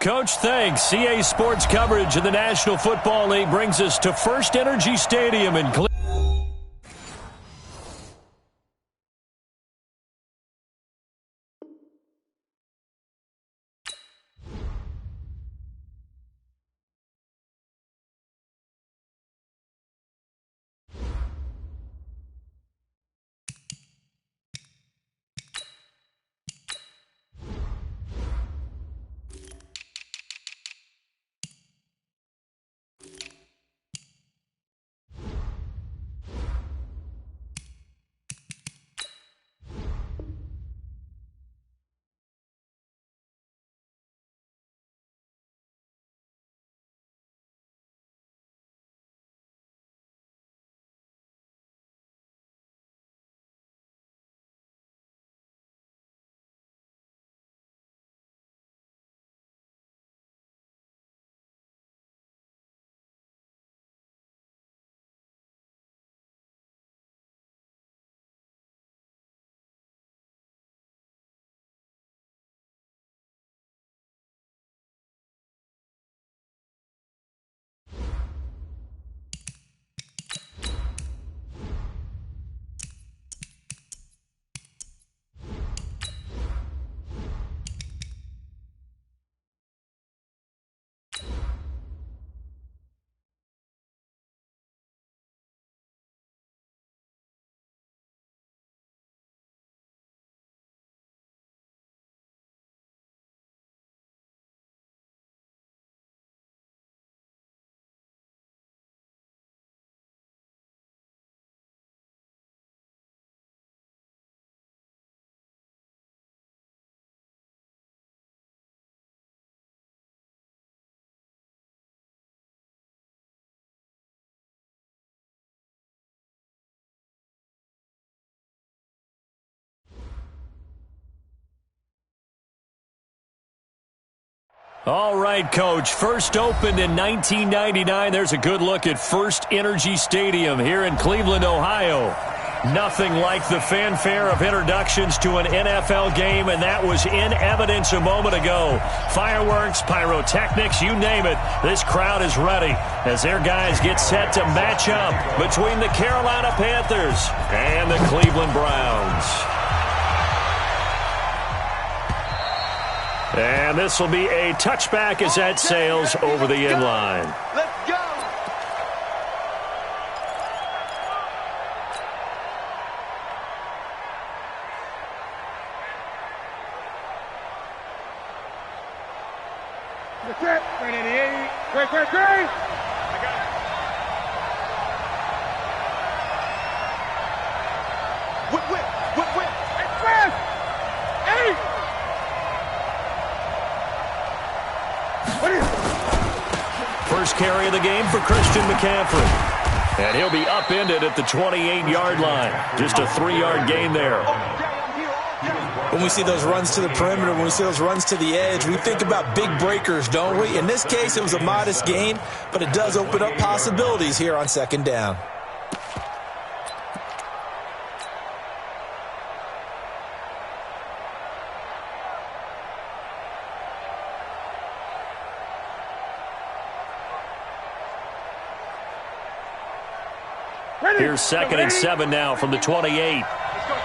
Coach, thanks. CA Sports coverage of the National Football League brings us to First Energy Stadium in Cleveland. All right, Coach. First opened in 1999. There's a good look at First Energy Stadium here in Cleveland, Ohio. Nothing like the fanfare of introductions to an NFL game, and that was in evidence a moment ago. Fireworks, pyrotechnics, you name it. This crowd is ready as their guys get set to match up between the Carolina Panthers and the Cleveland Browns. And this will be a touchback as that sails over the end line. Let's go. That's it. 388. Great. I got it. Whip. Express. 8. First carry of the game for Christian McCaffrey. And he'll be upended at the 28-yard line. Just a 3-yard gain there. When we see those runs to the perimeter, when we see those runs to the edge, we think about big breakers, don't we? In this case, it was a modest gain, but it does open up possibilities here on second down. Here's 2nd and 7 now from the 28. Let's go,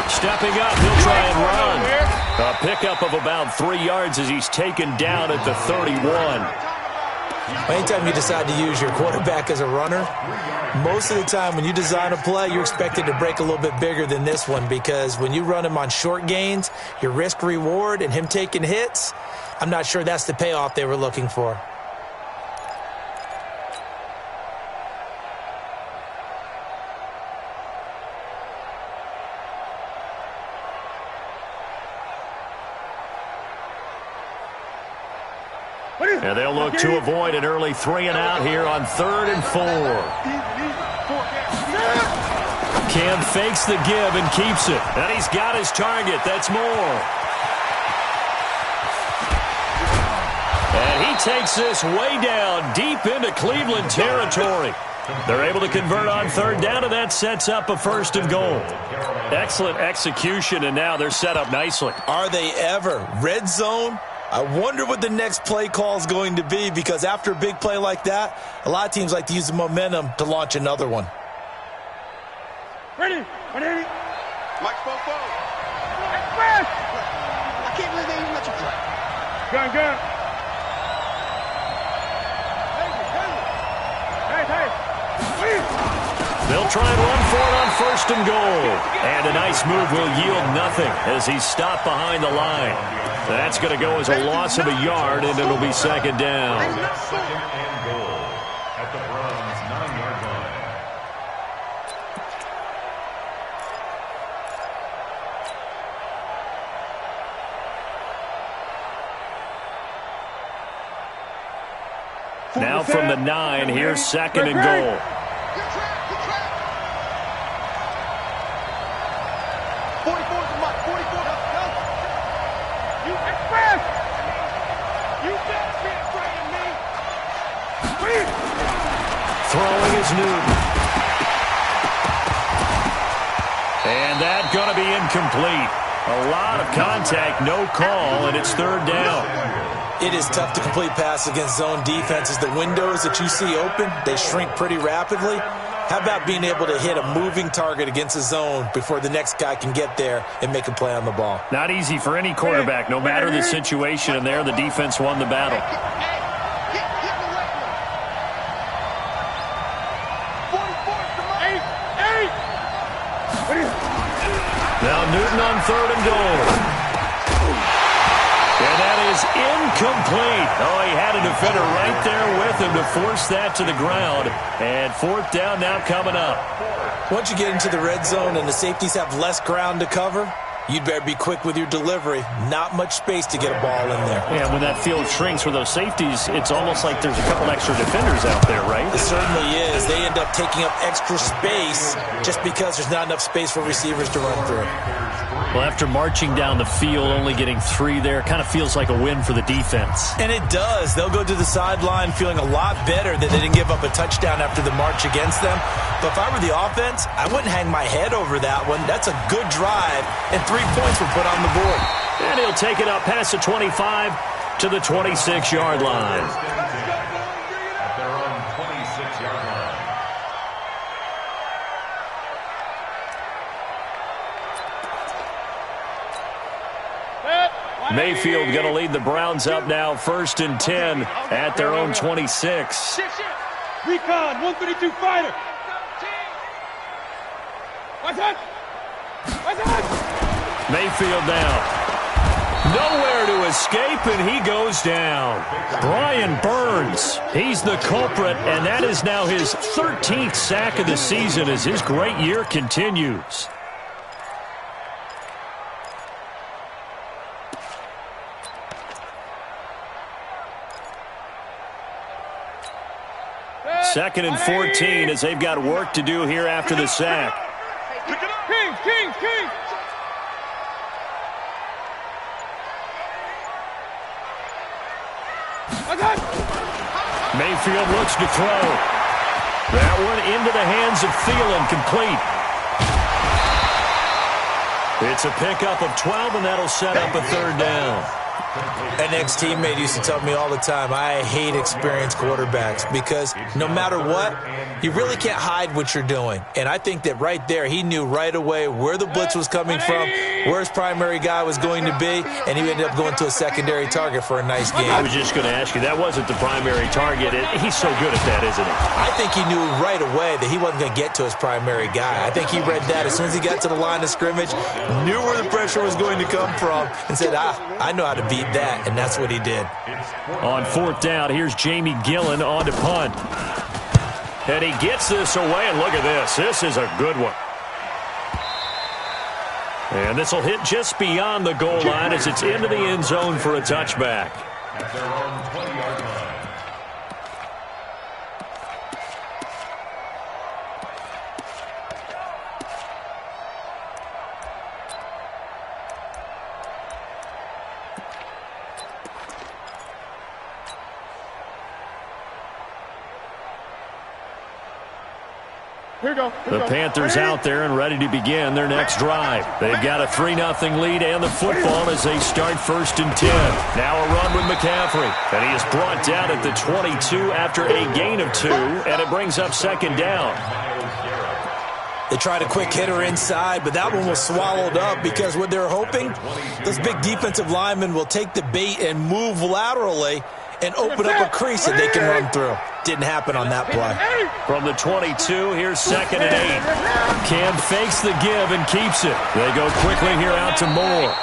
Stepping up, he'll try and run. A pickup of about 3 yards as he's taken down at the 31. Anytime you decide to use your quarterback as a runner, most of the time when you design a play, you're expected to break a little bit bigger than this one, because when you run him on short gains, your risk-reward and him taking hits, I'm not sure that's the payoff they were looking for. And they'll look to avoid an early 3-and-out here on 3rd and 4. Cam fakes the give and keeps it. And he's got his target. That's more. And he takes this way down deep into Cleveland territory. They're able to convert on third down, and that sets up a 1st and goal. Excellent execution, and now they're set up nicely. Are they ever? Red zone? I wonder what the next play call is going to be, because after a big play like that, a lot of teams like to use the momentum to launch another one. Ready? Ready? Mike Fofo. Express! I can't believe they even let you play. Gun, gun. Hey. They'll try and run for it on 1st and goal. And a nice move will yield nothing as he's stopped behind the line. That's going to go as a loss of a yard, and it'll be 2nd down. 2nd and goal at the Browns' 9-yard line. Now from the 9, here's 2nd and goal. Good track. 44 to Mike. 44. Go. You express! You can't be afraid of me! Throwing is Newton. And that's going to be incomplete. A lot of contact, no call, and it's 3rd down. It is tough to complete pass against zone defenses. The windows that you see open, they shrink pretty rapidly. How about being able to hit a moving target against a zone before the next guy can get there and make a play on the ball? Not easy for any quarterback, no matter the situation, and there the defense won the battle. Hit the right one. 44 to Mike. Now Newton on 3rd and goal. And that is incomplete. Oh, he had a defender right there with him to force that to the ground. And 4th down now coming up. Once you get into the red zone and the safeties have less ground to cover, you'd better be quick with your delivery. Not much space to get a ball in there. Yeah, when that field shrinks with those safeties, it's almost like there's a couple extra defenders out there, right? It certainly is. They end up taking up extra space just because there's not enough space for receivers to run through. Well, after marching down the field, only getting 3 there, kind of feels like a win for the defense. And it does. They'll go to the sideline feeling a lot better that they didn't give up a touchdown after the march against them. But if I were the offense, I wouldn't hang my head over that one. That's a good drive, and 3 points were put on the board. And he'll take it up past the 25 to the 26-yard line. At their own 26-yard line. Mayfield going to lead the Browns up now, 1st and 10 at their own 26. Recon, 132 fighter. What's up? Mayfield now. Nowhere to escape, and he goes down. Brian Burns, he's the culprit, and that is now his 13th sack of the season as his great year continues. Second and 14 as they've got work to do here after the sack. King. Mayfield looks to throw. That one into the hands of Thielen, complete. It's a pickup of 12, and that'll set up a 3rd down. An ex-teammate used to tell me all the time, I hate experienced quarterbacks because no matter what, you really can't hide what you're doing. And I think that right there, he knew right away where the blitz was coming from, where his primary guy was going to be, and he ended up going to a secondary target for a nice game. I was just going to ask you, that wasn't the primary target. He's so good at that, isn't he? I think he knew right away that he wasn't going to get to his primary guy. I think he read that as soon as he got to the line of scrimmage, knew where the pressure was going to come from, and said, I know how to beat that, and that's what he did. On 4th down, here's Jamie Gillen on to punt. And he gets this away, and look at this. This is a good one. And this will hit just beyond the goal line as it's into the end zone for a touchback. At their own 20-yard line. The Panthers out there and ready to begin their next drive. They've got a 3-0 lead and the football as they start 1st and 10. Now a run with McCaffrey. And he is brought down at the 22 after a gain of 2, and it brings up 2nd down. They tried a quick hitter inside, but that one was swallowed up because what they're hoping, those big defensive linemen will take the bait and move laterally and open up a crease that they can run through. Didn't happen on that play. From the 22, here's 2nd and 8. Cam fakes the give and keeps it. They go quickly here out to Moore.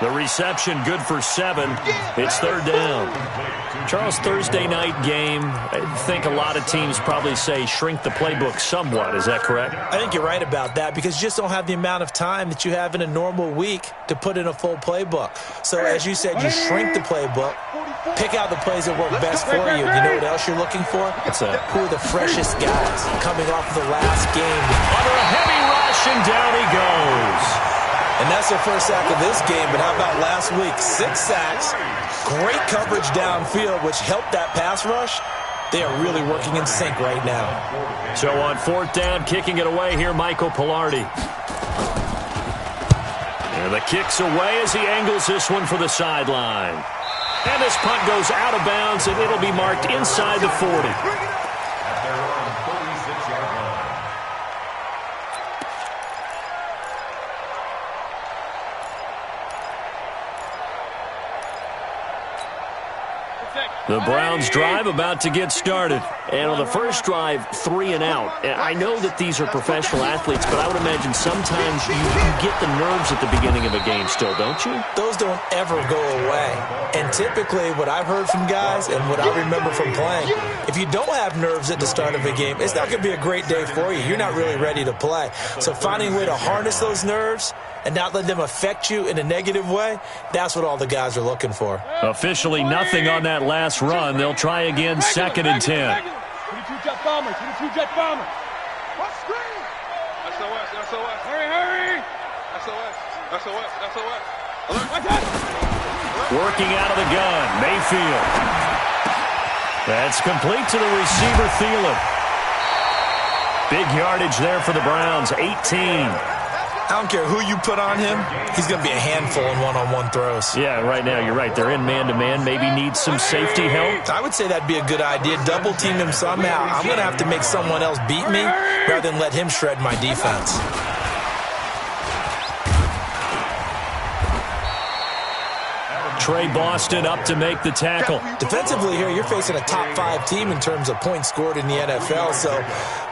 The reception good for 7. It's 3rd down. Charles, Thursday night game, I think a lot of teams probably say shrink the playbook somewhat. Is that correct? I think you're right about that because you just don't have the amount of time that you have in a normal week to put in a full playbook. So as you said, you shrink the playbook, pick out the plays that work best for you. You know what else you're looking for? Who are the freshest guys coming off of the last game? Under a heavy rush, and down he goes. And that's their first sack of this game, but how about last week? 6 sacks, great coverage downfield, which helped that pass rush. They are really working in sync right now. So on 4th down, kicking it away here, Michael Pilardi. And the kick's away as he angles this one for the sideline. And this punt goes out of bounds, and it'll be marked inside the 40. The Browns drive about to get started. And on the first drive, 3 and out. And I know that these are professional athletes, but I would imagine sometimes you get the nerves at the beginning of a game still, don't you? Those don't ever go away. And typically what I've heard from guys and what I remember from playing, if you don't have nerves at the start of a game, it's not going to be a great day for you. You're not really ready to play. So finding a way to harness those nerves and not let them affect you in a negative way, that's what all the guys are looking for. Officially nothing on that last run. They'll try again, 2nd and 10. 22-jet bomber, 22-jet bomber. What screen? SOS, SOS. Hurry. SOS, SOS, SOS. Alert. Working out of the gun, Mayfield. That's complete to the receiver, Thielen. Big yardage there for the Browns, 18. I don't care who you put on him, he's going to be a handful in one-on-one throws. Yeah, right now you're right. They're in man-to-man. Maybe need some safety help. I would say that'd be a good idea. Double team him somehow. I'm going to have to make someone else beat me rather than let him shred my defense. Trey Boston up to make the tackle. Defensively here, you're facing a top 5 team in terms of points scored in the NFL. So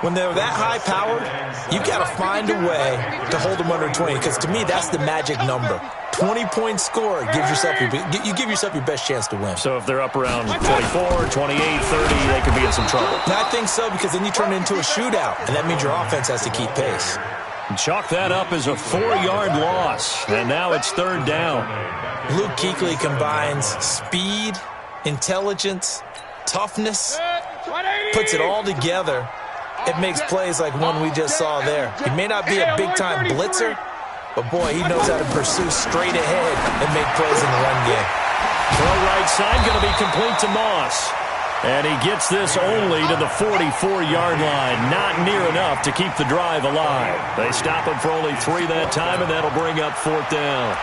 when they're that high-powered, you got to find a way to hold them under 20. Because to me, that's the magic number. 20 points scored gives yourself you give yourself your best chance to win. So if they're up around 24, 28, 30, they could be in some trouble. And I think so, because then you turn it into a shootout, and that means your offense has to keep pace. Chalk that up as a 4-yard loss, and now it's 3rd down. Luke Kuechly combines speed, intelligence, toughness, puts it all together. It makes plays like one we just saw there. He may not be a big-time blitzer, but boy, he knows how to pursue straight ahead and make plays in the run game. Throw right side going to be complete to Moss. And he gets this only to the 44-yard line. Not near enough to keep the drive alive. They stop him for only 3 that time, and that'll bring up 4th down.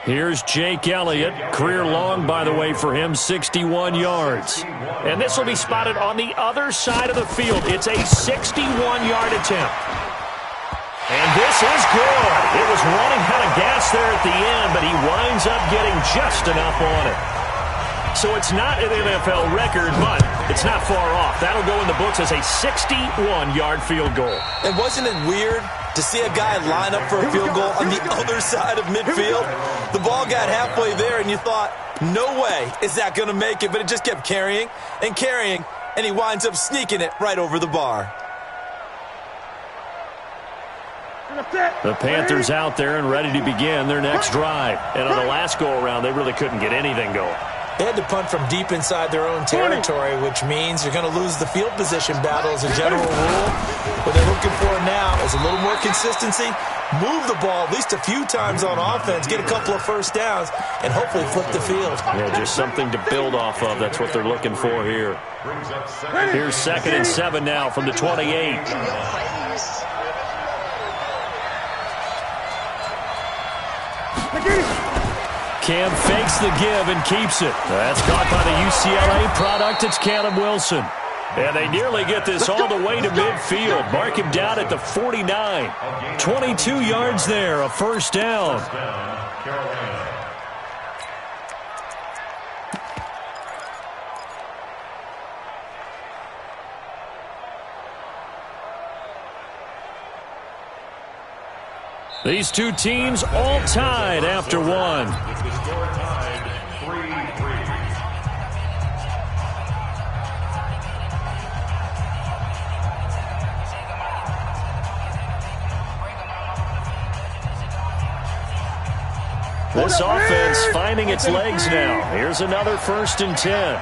Here's Jake Elliott. Career long, by the way, for him, 61 yards. And this will be spotted on the other side of the field. It's a 61-yard attempt. And this is good. It was running out of gas there at the end, but he winds up getting just enough on it. So it's not an NFL record, but it's not far off. That'll go in the books as a 61-yard field goal. And wasn't it weird to see a guy line up for a field goal on the other side of midfield? The ball got halfway there, and you thought, no way is that going to make it, but it just kept carrying, and he winds up sneaking it right over the bar. The Panthers out there and ready to begin their next drive. And on the last go-around, they really couldn't get anything going. They had to punt from deep inside their own territory, which means you're going to lose the field position battle as a general rule. What they're looking for now is a little more consistency, move the ball at least a few times on offense, get a couple of first downs, and hopefully flip the field. Yeah, just something to build off of. That's what they're looking for here. Here's 2nd and 7 now from the 28. Cam fakes the give and keeps it. That's caught by the UCLA product. It's Callum Wilson. And they nearly get this all the way to midfield. Mark him down at the 49. 22 yards there, a first down. These two teams all tied after one. This offense finding its legs now. Here's another 1st and 10.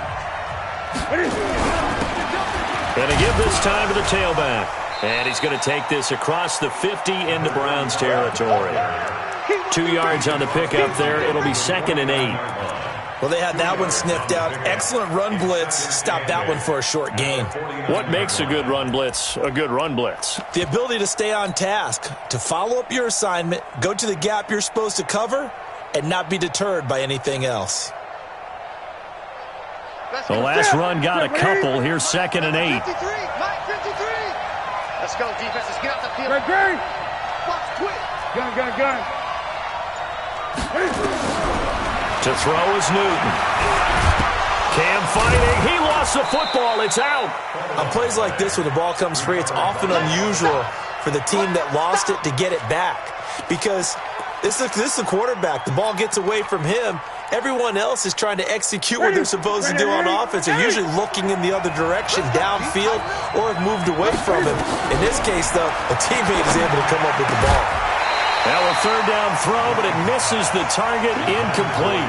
Going to give this time to the tailback. And he's going to take this across the 50 into Browns territory. 2 yards on the pickup there. It'll be 2nd and 8. Well, they had that one sniffed out. Excellent run blitz. Stopped that one for a short gain. What makes a good run blitz a good run blitz? The ability to stay on task, to follow up your assignment, go to the gap you're supposed to cover, and not be deterred by anything else. The last run got a couple. Here's 2nd and 8. 53. Let's go, defense. Let's get out the field. Gun. Box quick. Gun. To throw is Newton. Cam fighting. He lost the football. It's out. On plays like this, when the ball comes free, it's often unusual for the team that lost it to get it back. Because this is a quarterback. The ball gets away from him. Everyone else is trying to execute what they're supposed to do on offense. They're usually looking in the other direction, downfield, or have moved away from him. In this case, though, a teammate is able to come up with the ball. Now a 3rd down throw, but it misses the target, incomplete.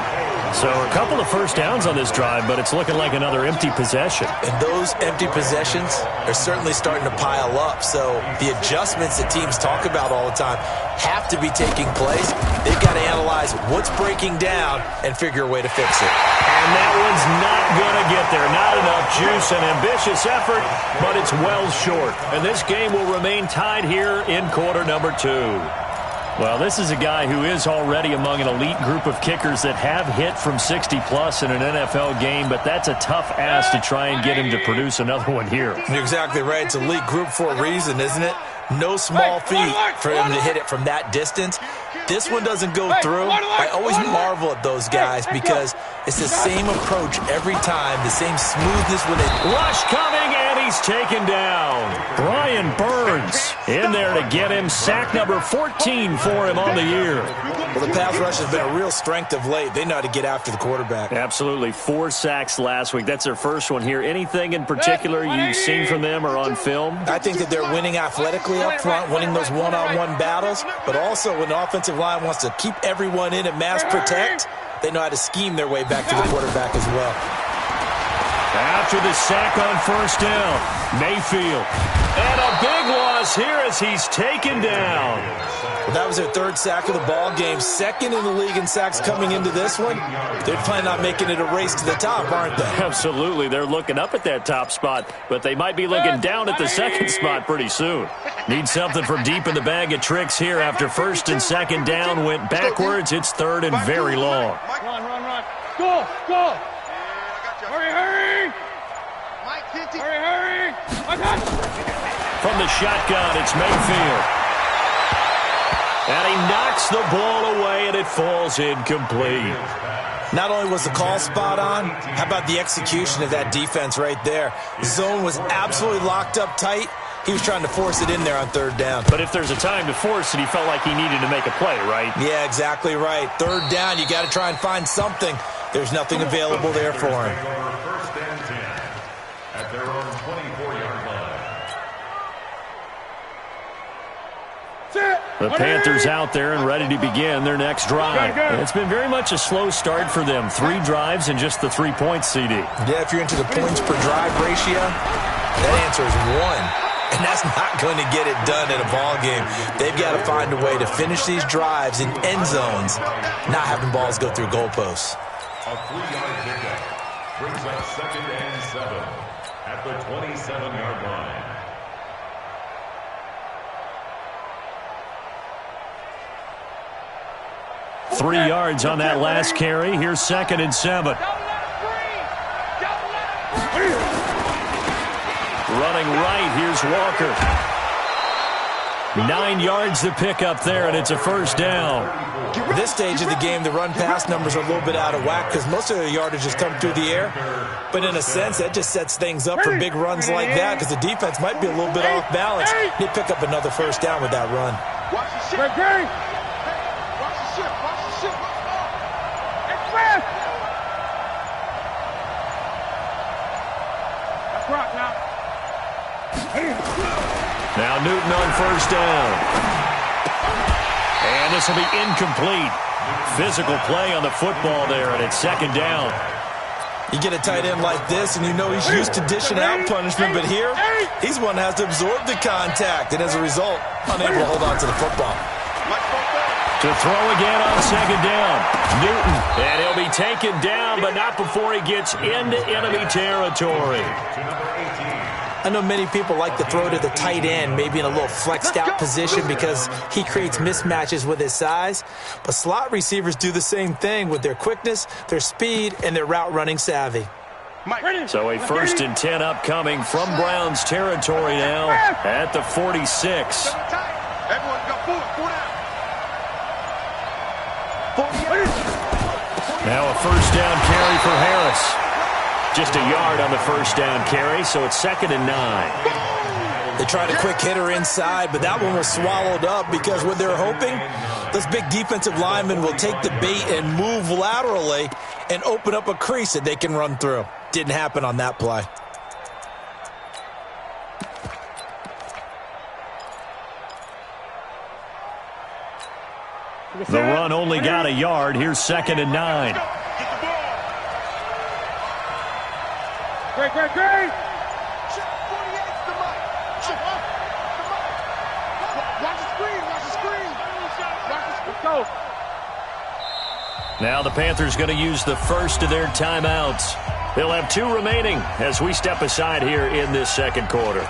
So a couple of first downs on this drive, but it's looking like another empty possession. And those empty possessions are certainly starting to pile up. So the adjustments that teams talk about all the time have to be taking place. They've got to analyze what's breaking down and figure a way to fix it. And that one's not going to get there. Not enough juice, an ambitious effort, but it's well short. And this game will remain tied here in quarter number 2. Well, this is a guy who is already among an elite group of kickers that have hit from 60-plus in an NFL game, but that's a tough ask to try and get him to produce another one here. You're exactly right. It's elite group for a reason, isn't it? No small feat for him to hit it from that distance. This one doesn't go through. I always marvel at those guys because it's the same approach every time, the same smoothness when they... Rush coming, and he's taken down. Brian Burns in there to get him. Sack number 14 for him on the year. Well, the pass rush has been a real strength of late. They know how to get after the quarterback. Absolutely. 4 sacks last week. That's their first one here. Anything in particular you've seen from them or on film? I think that they're winning athletically up front, winning those one-on-one battles, but also when the offensive line wants to keep everyone in and mass protect, they know how to scheme their way back to the quarterback as well. After the sack on 1st down, Mayfield. And a big loss here as he's taken down. Well, that was their 3rd sack of the ball game, 2nd in the league in sacks coming into this one. They're planning on making it a race to the top, aren't they? Absolutely. They're looking up at that top spot, but they might be looking down at the 2nd spot pretty soon. Need something from deep in the bag of tricks here after 1st and 2nd down went backwards. It's 3rd and very long. Run. Go. Hurry. Hurry. From the shotgun, it's Mayfield. And he knocks the ball away, and it falls incomplete. Not only was the call spot on, how about the execution of that defense right there? The zone was absolutely locked up tight. He was trying to force it in there on 3rd down. But if there's a time to force it, he felt like he needed to make a play, right? Yeah, exactly right. 3rd down, you got to try and find something. There's nothing available there for him. 1st and 10 at their own 24-yard line. Sit. The Panthers out there and ready to begin their next drive. And it's been very much a slow start for them. 3 drives and just the 3 points, CD. Yeah, if you're into the points per drive ratio, that answer is 1. And that's not going to get it done in a ball game. They've got to find a way to finish these drives in end zones, not having balls go through goalposts. A 3-yard pickup brings up 2nd and 7 at the 27-yard line. Three yards on that last carry. Here's 2nd and 7. Running right, here's Walker. 9 yards to pick up there, and it's a first down. At this stage of the game, the run-pass numbers are a little bit out of whack because most of their yardage has come through the air. But in a sense, that just sets things up for big runs like that because the defense might be a little bit off balance. They pick up another first down with that run. Watch the ship. Watch the ship. Watch the ship. Express! That's right now. Now Newton on first down. And this will be incomplete. Physical play on the football there, and it's 2nd down. You get a tight end like this, and you know he's used to dishing out punishment, but here, he's one that has to absorb the contact, and as a result, unable to hold on to the football. To throw again on 2nd down. Newton, and he'll be taken down, but not before he gets into enemy territory. I know many people like to throw to the tight end, maybe in a little flexed out position because he creates mismatches with his size. But slot receivers do the same thing with their quickness, their speed, and their route running savvy. So a 1st and 10 upcoming from Browns territory now at the 46. Everyone got four down. Now a first down carry for Harris. Just a yard on the first down carry, so it's 2nd and 9. They tried a quick hitter inside, but that one was swallowed up because what they're hoping, those big defensive linemen will take the bait and move laterally and open up a crease that they can run through. Didn't happen on that play. The run only got a yard. Here's 2nd and 9. Great. 48 to Mike. Watch the screen. Let's go. Now the Panthers going to use the first of their timeouts. They'll have 2 remaining as we step aside here in this 2nd quarter.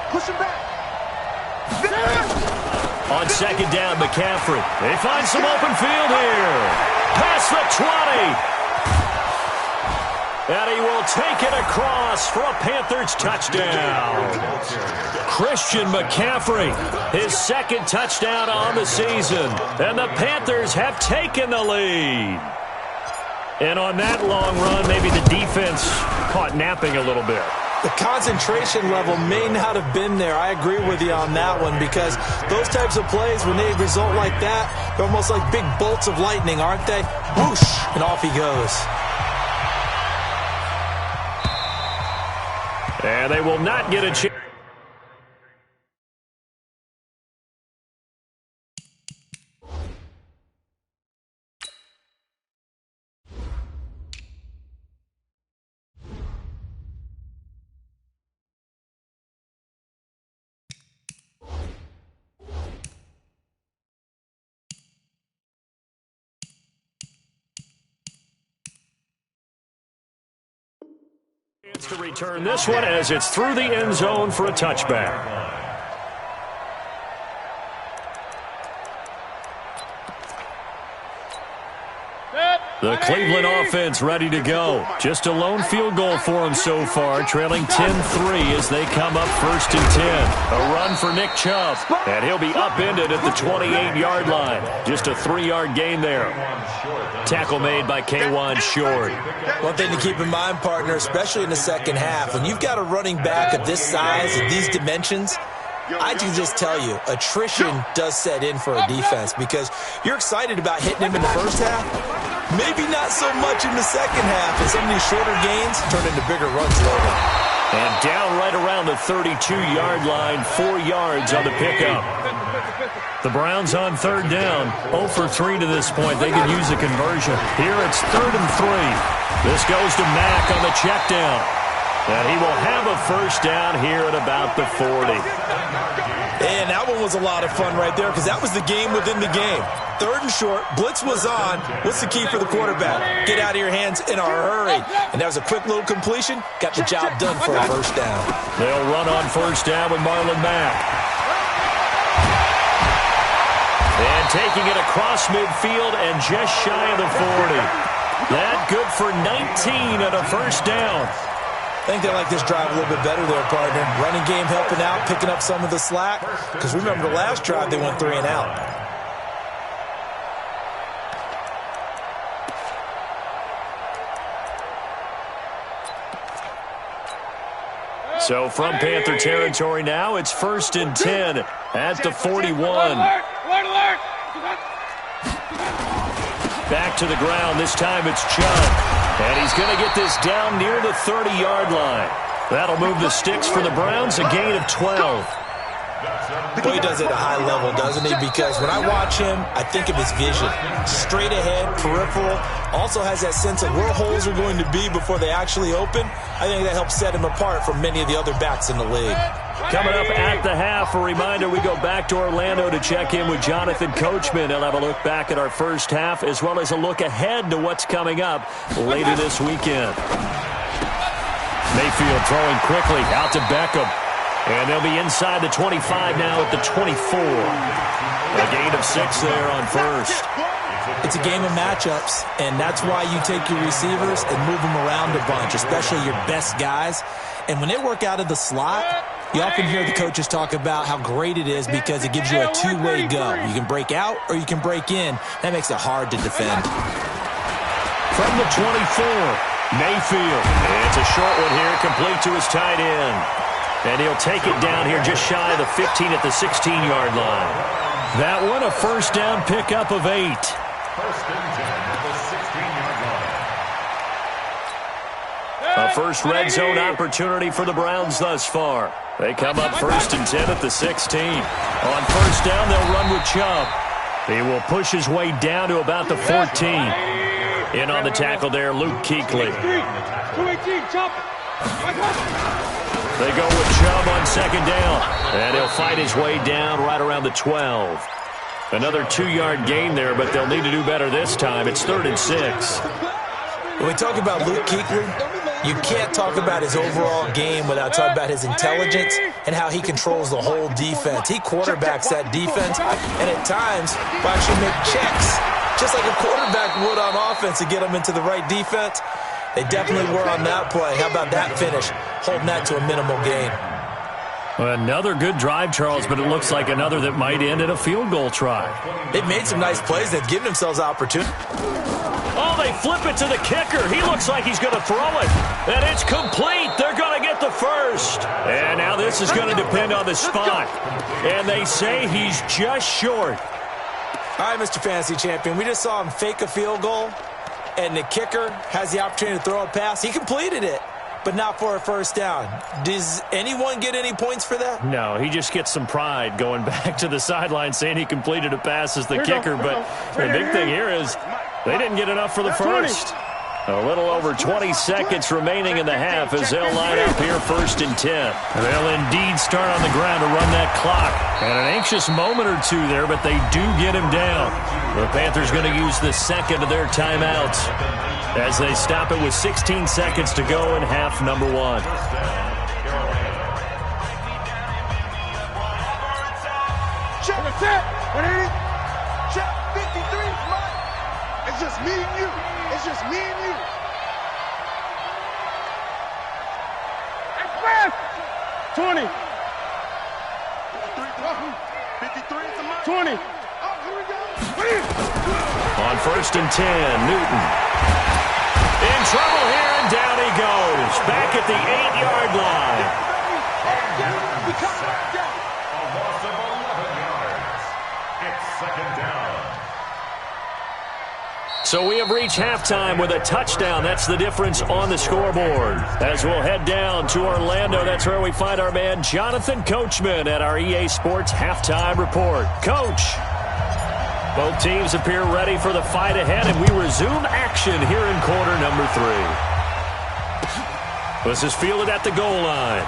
Push him back. On 2nd down, McCaffrey. They find some open field here. Past the 20. And he will take it across for a Panthers touchdown. Christian McCaffrey, his 2nd touchdown on the season. And the Panthers have taken the lead. And on that long run, maybe the defense caught napping a little bit. The concentration level may not have been there. I agree with you on that one because those types of plays, when they result like that, they're almost like big bolts of lightning, aren't they? Whoosh, and off he goes. And they will not get a chance. To return this one as it's through the end zone for a touchback. The Cleveland offense ready to go. Just a lone field goal for them so far, trailing 10-3 as they come up 1st and 10. A run for Nick Chubb, and he'll be upended at the 28-yard line. Just a 3-yard gain there. Tackle made by K'Wan Short. One thing to keep in mind, partner, especially in the second half, when you've got a running back of this size and these dimensions, I can just tell you, attrition does set in for a defense because you're excited about hitting him in the first half. Maybe not so much in the second half, and some of these shorter gains turn into bigger runs later. And down right around the 32-yard line, 4 yards on the pickup. The Browns on third down, 0 for 3 to this point. They can use a conversion. Here it's 3rd and 3. This goes to Mack on the check down. And he will have a first down here at about the 40. And that one was a lot of fun right there because that was the game within the game. 3rd and short, blitz was on. What's the key for the quarterback? Get out of your hands in a hurry. And that was a quick little completion. Got the job done for a first down. They'll run on first down with Marlon Mack. And taking it across midfield and just shy of the 40. That good for 19 at a first down. I think they like this drive a little bit better there, partner. Running game helping out, picking up some of the slack. Because remember the last drive, they went 3 and out. So from Panther territory now, it's 1st and 10 at the 41. Back to the ground. This time it's Chubb. And he's going to get this down near the 30-yard line. That'll move the sticks for the Browns, a gain of 12. Boy, he does it at a high level, doesn't he? Because when I watch him, I think of his vision. Straight ahead, peripheral. Also has that sense of where holes are going to be before they actually open. I think that helps set him apart from many of the other backs in the league. Coming up at the half, a reminder, we go back to Orlando to check in with Jonathan Coachman. He'll have a look back at our first half as well as a look ahead to what's coming up later this weekend. Mayfield throwing quickly out to Beckham. And they'll be inside the 25 now at the 24. A gain of 6 there on first. It's a game of matchups, and that's why you take your receivers and move them around a bunch, especially your best guys. And when they work out of the slot, you often hear the coaches talk about how great it is because it gives you a two-way go. You can break out or you can break in. That makes it hard to defend. From the 24, Mayfield. And it's a short one here, complete to his tight end. And he'll take it down here just shy of the 15 at the 16-yard line. That one a first down pickup of 8. First and 10 at the 16-yard line. A first red zone opportunity for the Browns thus far. They come up 1st and 10 at the 16. On first down, they'll run with Chubb. He will push his way down to about the 14. In on the tackle there, Luke Kuechly. 218, Chubb. They go with Chubb on second down. And he'll fight his way down right around the 12. Another 2-yard gain there, but they'll need to do better this time. It's 3rd and 6. When we talk about Luke Kuechly, you can't talk about his overall game without talking about his intelligence and how he controls the whole defense. He quarterbacks that defense, and at times will actually make checks, just like a quarterback would on offense to get them into the right defense. They definitely were on that play. How about that finish, holding that to a minimal gain? Another good drive, Charles, but it looks like another that might end in a field goal try. They've made some nice plays. They've given themselves opportunity. Oh, they flip it to the kicker. He looks like he's going to throw it. And it's complete. They're going to get the first. And now this is going to depend on the spot. And they say he's just short. All right, Mr. Fantasy Champion, we just saw him fake a field goal, and the kicker has the opportunity to throw a pass. He completed it, but not for a first down. Does anyone get any points for that? No, he just gets some pride going back to the sideline saying he completed a pass as the kicker. But the big thing here is they didn't get enough for the first. A little over 20 seconds remaining in the half as they'll line up here 1st and 10. They'll indeed start on the ground to run that clock. And an anxious moment or two there, but they do get him down. The Panthers going to use the second of their timeouts as they stop it with 16 seconds to go in half number 1. Check. 180. Check. 53. It's just me and you. It's just me and you. Express. 20. 53 is the mark. 20. Oh, here we go. On 1st and 10, Newton. In trouble here, and down he goes. Back at the 8-yard line. So we have reached halftime with a touchdown. That's the difference on the scoreboard. As we'll head down to Orlando, that's where we find our man Jonathan Coachman at our EA Sports Halftime Report. Coach, both teams appear ready for the fight ahead, and we resume action here in quarter number 3. This is fielded at the goal line.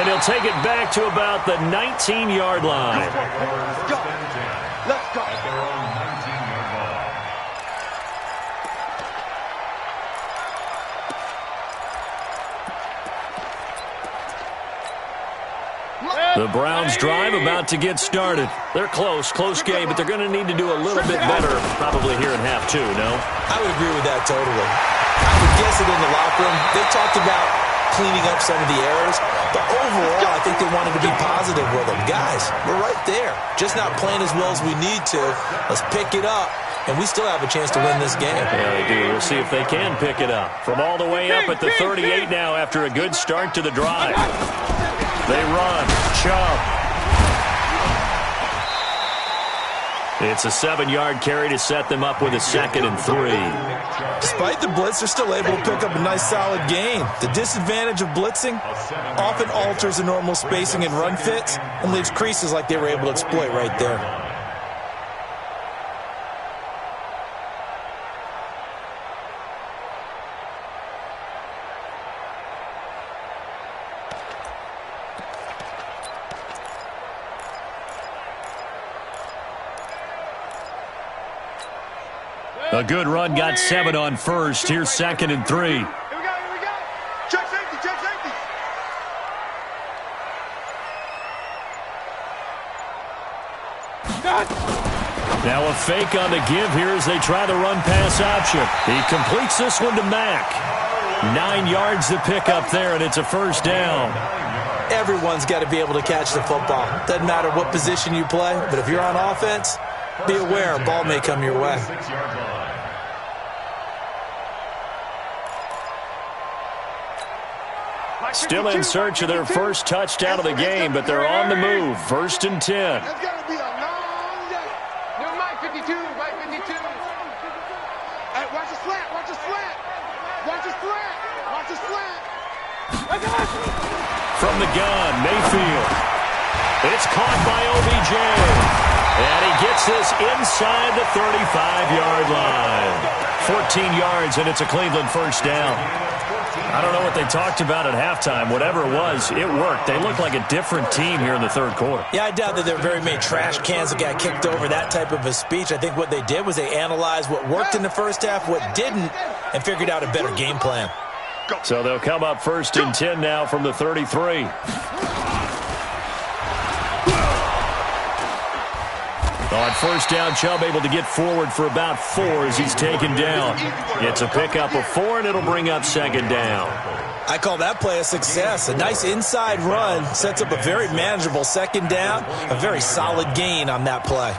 And he'll take it back to about the 19-yard line. Let's go. Let's go. At their own 19-yard line. The Browns drive about to get started. They're close game, but they're going to need to do a little bit better probably here in half 2, no? I would agree with that totally. I would guess it in the locker room. They talked about cleaning up some of the errors, but overall, I think they wanted to be positive with them. Guys, we're right there. Just not playing as well as we need to. Let's pick it up, and we still have a chance to win this game. Yeah, they do. We'll see if they can pick it up. From all the way up at the 38 now after a good start to the drive. They run. Chubb. It's a 7-yard carry to set them up with a 2nd and 3. Despite the blitz, they're still able to pick up a nice solid gain. The disadvantage of blitzing often alters the normal spacing and run fits and leaves creases like they were able to exploit right there. A good run, got 7 on first. Here's 2nd and 3. Here we go. Check safety, check safety. Now a fake on the give here as they try the run-pass option. He completes this one to Mack. 9 yards to pick up there, and it's a first down. Everyone's got to be able to catch the football. Doesn't matter what position you play, but if you're on offense, be aware a ball may come your way. Still in search of their first touchdown of the game, but they're on the move. 1st and 10. That's got to be a long day. No, Mike 52, Mike 52. Hey, watch the slant, watch the slant. Watch the slant, watch the slant. From the gun, Mayfield. It's caught by OBJ. And he gets this inside the 35-yard line. 14 yards, and it's a Cleveland first down. I don't know what they talked about at halftime. Whatever it was, it worked. They look like a different team here in the third quarter. Yeah, I doubt that there are very many trash cans that got kicked over that type of a speech. I think what they did was they analyzed what worked in the first half, what didn't, and figured out a better game plan. So they'll come up 1st and 10 now from the 33. On first down, Chubb able to get forward for about 4 as he's taken down. It's a pickup of 4, and it'll bring up 2nd down. I call that play a success. A nice inside run sets up a very manageable 2nd down. A very solid gain on that play.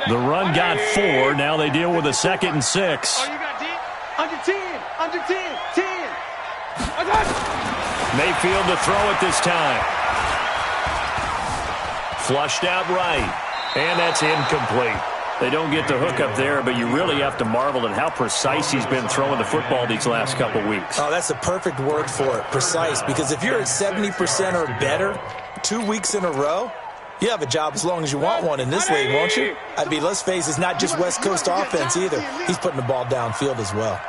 The run got 4. Now they deal with a 2nd and 6. Oh, you got deep? Under 10, under 10, 10. Mayfield to throw it this time. Flushed out right, and that's incomplete. They don't get the hook up there, but you really have to marvel at how precise he's been throwing the football these last couple weeks. Oh, that's the perfect word for it, precise, because if you're at 70% or better 2 weeks in a row, you have a job as long as you want one in this league, won't you? I mean, let's face it, it's not just West Coast offense either. He's putting the ball downfield as well.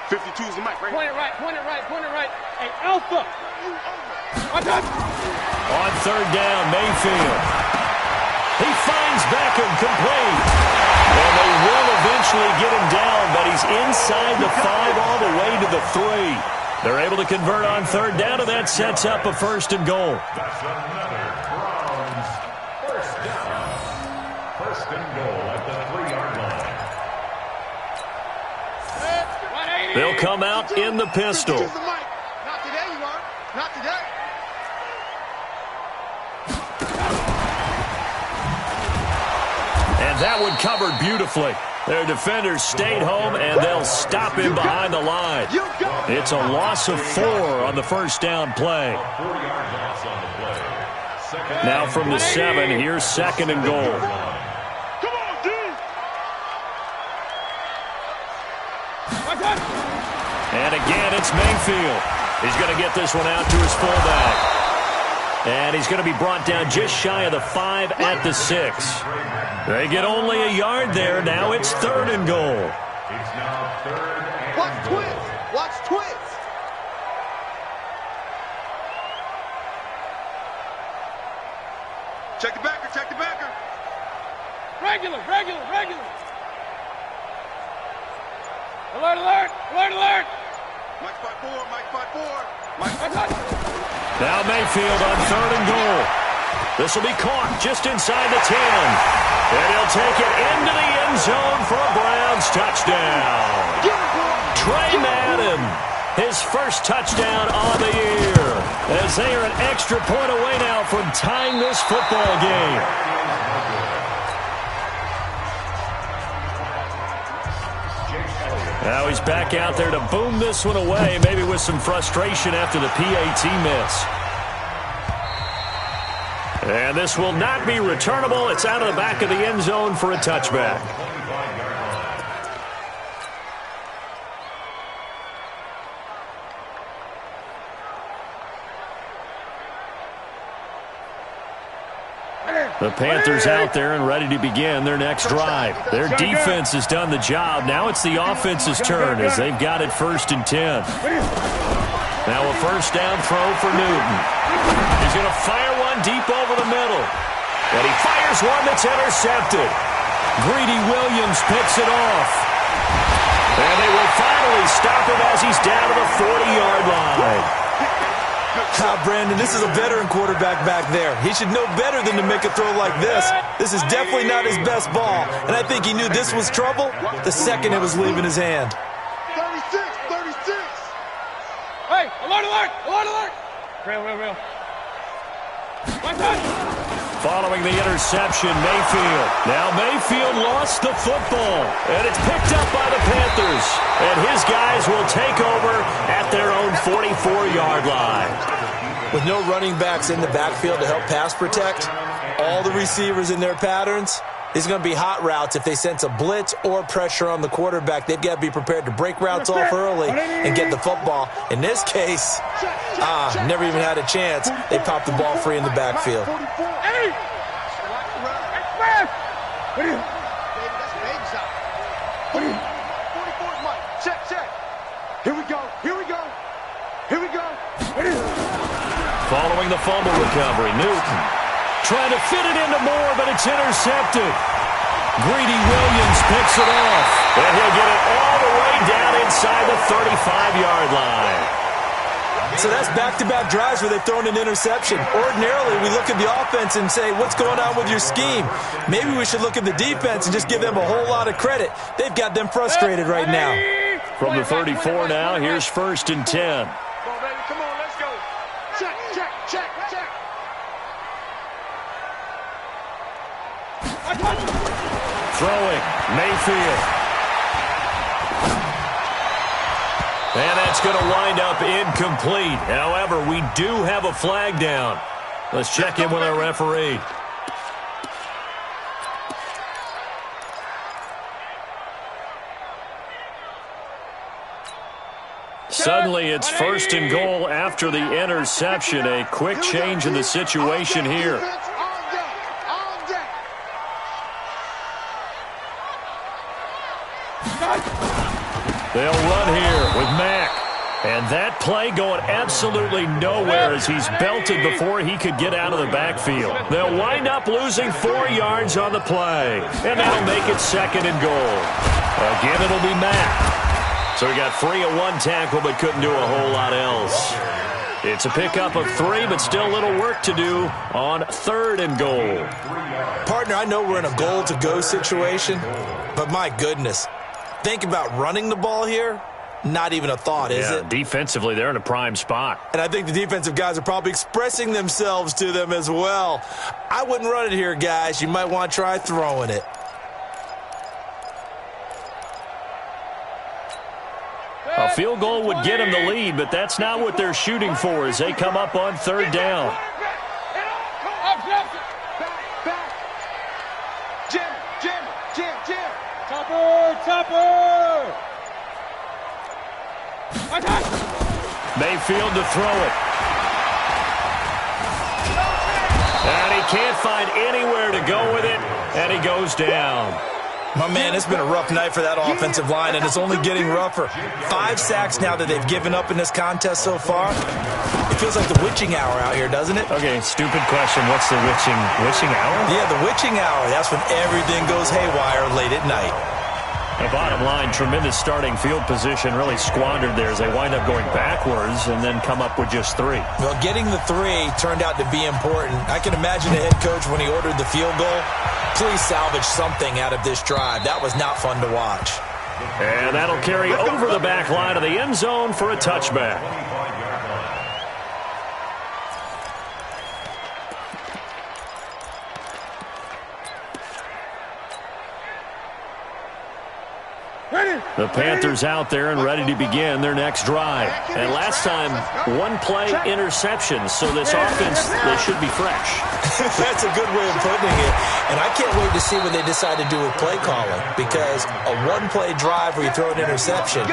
52 is the mic, right? Point it right, point it right, point it right. Hey, Alpha. On 3rd down, Mayfield. He finds Beckham complete. And they will eventually get him down, but he's inside the 5 all the way to the 3. They're able to convert on 3rd down, and that sets up a 1st and goal. That's another Browns first down. 1st and goal at the 3-yard line. They'll come out in the pistol. Not today, you are. Not today. And that one covered beautifully. Their defenders stayed home, and they'll stop him behind the line. It's a loss of 4 on the first down play. 4-yard loss on the play. Now from the 7, here's 2nd and goal. Come on, D. And again, it's Mayfield. He's going to get this one out to his fullback. And he's going to be brought down just shy of the 5 at the 6. They get only a yard there. Now it's 3rd and goal. It's now 3rd and Watch goal. twins. Watch twins. Check the backer. Check the backer. Regular. Alert, alert, alert, alert. Mike 5-4. Mike 5-4. Mike. Now Mayfield on 3rd and goal. This will be caught just inside the 10. And he'll take it into the end zone for a Browns touchdown. Trey Madden, his first touchdown on the year, as they are an extra point away now from tying this football game. Now he's back out there to boom this one away, maybe with some frustration after the PAT miss. And this will not be returnable. It's out of the back of the end zone for a touchback. The Panthers out there and ready to begin their next drive. Their defense has done the job. Now it's the offense's turn as they've got it 1st and 10. Now a 1st down throw for Newton. He's going to fire one deep over the middle. And he fires one that's intercepted. Greedy Williams picks it off. And they will finally stop him as he's down to the 40-yard line. Brandon, this is a veteran quarterback back there. He should know better than to make a throw like this. This is definitely not his best ball, and I think he knew this was trouble the second it was leaving his hand. 36. Hey, alert. Real. Following the interception, Mayfield. Now Mayfield lost the football, and it's picked up by the Panthers. And his guys will take over at their own 44-yard line. With no running backs in the backfield to help pass protect, all the receivers in their patterns, these are going to be hot routes if they sense a blitz or pressure on the quarterback. They've got to be prepared to break routes off early and get the football. In this case, never even had a chance. They popped the ball free in the backfield. Hey! Express! What are you? That's a baby shot. 44 is Mike. Check. Here we go. What are you? Following the fumble recovery, Newton trying to fit it into Moore, but it's intercepted. Greedy Williams picks it off, and he'll get it all the way down inside the 35-yard line. So that's back-to-back drives where they've thrown an interception. Ordinarily, we look at the offense and say, what's going on with your scheme? Maybe we should look at the defense and just give them a whole lot of credit. They've got them frustrated right now. From the 34 now, here's 1st and 10. Come on, let's go. Check. Throwing, Mayfield. And that's going to wind up incomplete. However, we do have a flag down. Let's check in with our referee. Suddenly, it's 1st and goal after the interception. A quick change in the situation here. They'll run here with Mack. And that play going absolutely nowhere as he's belted before he could get out of the backfield. They'll wind up losing 4 yards on the play. And that'll make it 2nd and goal. Again, it'll be Mack. So he got free at one tackle but couldn't do a whole lot else. It's a pickup of 3, but still a little work to do on 3rd and goal. Partner, I know we're in a goal-to-go situation, but my goodness, think about running the ball here. Not even a thought, is it? Defensively, they're in a prime spot. And I think the defensive guys are probably expressing themselves to them as well. I wouldn't run it here, guys. You might want to try throwing it. A field goal would get them the lead, but that's not what they're shooting for as they come up on 3rd down. Mayfield to throw it. And he can't find anywhere to go with it, and he goes down. My man, it's been a rough night for that offensive line, and it's only getting rougher. 5 sacks now that they've given up in this contest so far. It feels like the witching hour out here, doesn't it? Okay, stupid question. What's the witching hour? Yeah, the witching hour. That's when everything goes haywire late at night. The bottom line, tremendous starting field position, really squandered there as they wind up going backwards and then come up with just 3. Well, getting the 3 turned out to be important. I can imagine the head coach when he ordered the field goal. Please salvage something out of this drive. That was not fun to watch. And that'll carry over the back line of the end zone for a touchback. The Panthers out there and ready to begin their next drive. And last time, 1-play interception. So this offense, they should be fresh. That's a good way of putting it. And I can't wait to see what they decide to do with play calling. Because a 1-play drive where you throw an interception,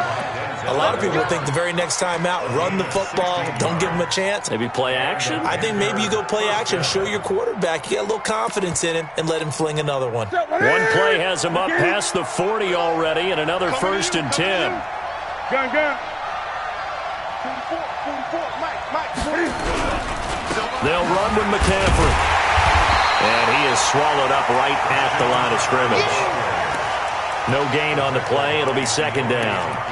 a lot of people think the very next time out, run the football, don't give them a chance. Maybe play action? I think maybe you go play action, show your quarterback, you get a little confidence in him, and let him fling another one. 1 play has him up past the 40 already, and another 1st and 10. Gun. 44, Mike. They'll run with McCaffrey. And he is swallowed up right at the line of scrimmage. No gain on the play. It'll be 2nd down.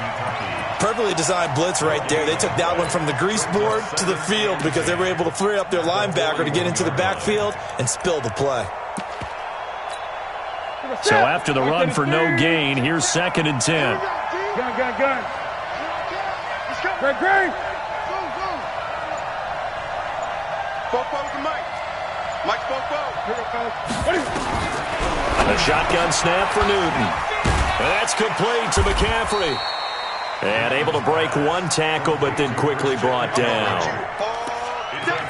Perfectly designed blitz right there. They took that one from the grease board to the field because they were able to free up their linebacker to get into the backfield and spill the play. So after the run for no gain, here's 2nd and 10. Gun. Great. Fofo to Mike. Mike Fofo. A shotgun snap for Newton. That's complete to McCaffrey. And able to break 1 tackle, but then quickly brought down.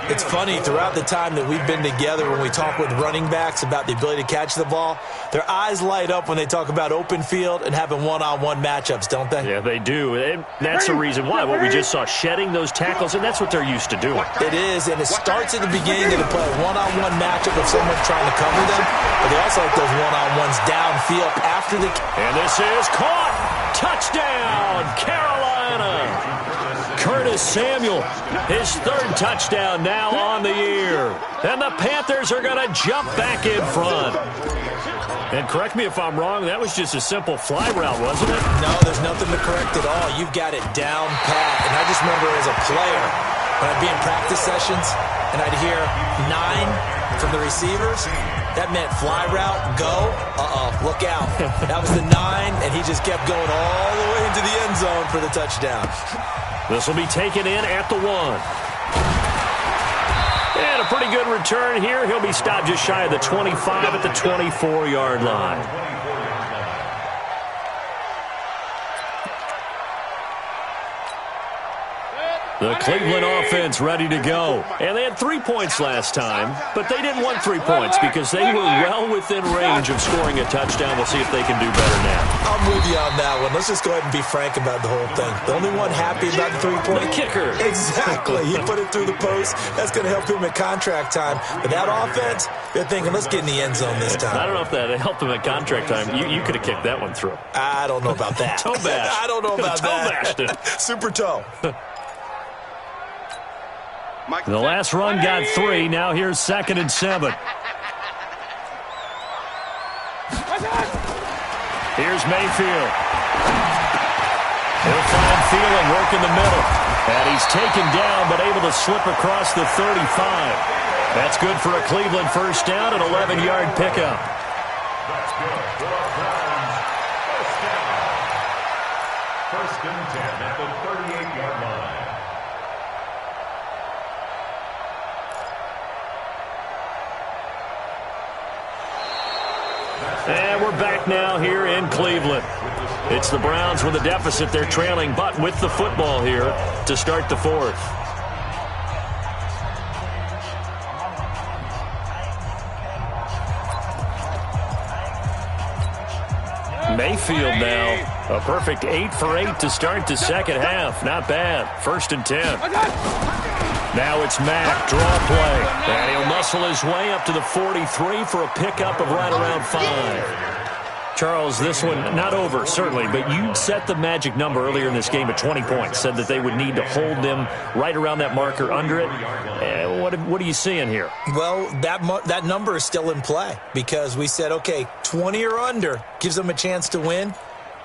It's funny, throughout the time that we've been together, when we talk with running backs about the ability to catch the ball, their eyes light up when they talk about open field and having one-on-one matchups, don't they? Yeah, they do. And that's the reason why. What we just saw, shedding those tackles, and that's what they're used to doing. It is, and it starts at the beginning of the play, one-on-one matchup if someone's trying to cover them, but they also like those one-on-ones downfield after the... And this is caught! Touchdown, Carolina! Curtis Samuel, his 3rd touchdown now on the year. And the Panthers are going to jump back in front. And correct me if I'm wrong, that was just a simple fly route, wasn't it? No, there's nothing to correct at all. You've got it down pat. And I just remember as a player, when I'd be in practice sessions, and I'd hear 9 from the receivers, that meant fly route, go, look out. That was the 9, and he just kept going all the way into the end zone for the touchdown. This will be taken in at the 1. And a pretty good return here. He'll be stopped just shy of the 25 at the 24-yard line. The Cleveland offense ready to go. And they had 3 points last time, but they didn't want 3 points because they were well within range of scoring a touchdown. We'll see if they can do better now. I'm with you on that one. Let's just go ahead and be frank about the whole thing. The only one happy about the 3-point? The kicker. Exactly. He put it through the post. That's going to help him at contract time. But that offense, they're thinking, let's get in the end zone this time. I don't know if that helped him at contract time. You could have kicked that one through. I don't know about that. Toe bash. I don't know about that. Toe bashed it. Super toe. The last run got 3. Now here's 2nd and 7. Here's Mayfield. He'll find Thielen, work in the middle. And he's taken down, but able to slip across the 35. That's good for a Cleveland 1st down, an 11-yard pickup. That's good for a Browns 1st down. 1st and 10 at the 38-yard line. And we're back now here in Cleveland. It's the Browns with a deficit. They're trailing, but with the football here to start the 4th. Mayfield now, a perfect 8 for 8 to start the second half. Not bad. 1st and 10. Now it's Mack, draw play. And he'll muscle his way up to the 43 for a pickup of right around 5. Charles, this one not over, certainly, but you set the magic number earlier in this game at 20 points, said that they would need to hold them right around that marker under it. What are you seeing here? Well, that number is still in play because we said, okay, 20 or under gives them a chance to win.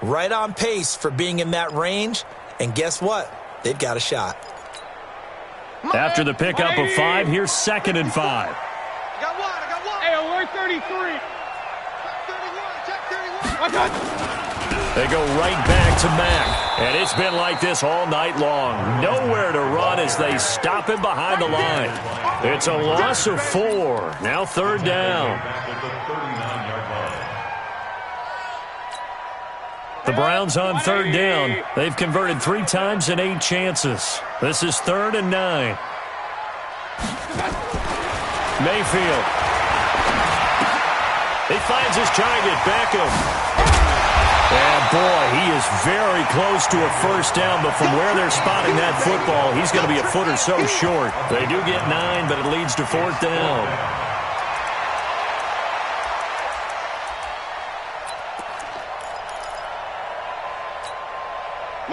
Right on pace for being in that range, and guess what? They've got a shot. After the pickup of 5, here's 2nd and 5. I got one. Hey, alert 33. They go right back to Mack. And it's been like this all night long. Nowhere to run as they stop him behind the line. It's a loss of 4. Now 3rd down. The Browns on 3rd down. They've converted 3 times in 8 chances. This is 3rd and 9. Mayfield. He finds his target, Beckham. And, boy, he is very close to a 1st down, but from where they're spotting that football, he's going to be a foot or so short. They do get 9, but it leads to 4th down.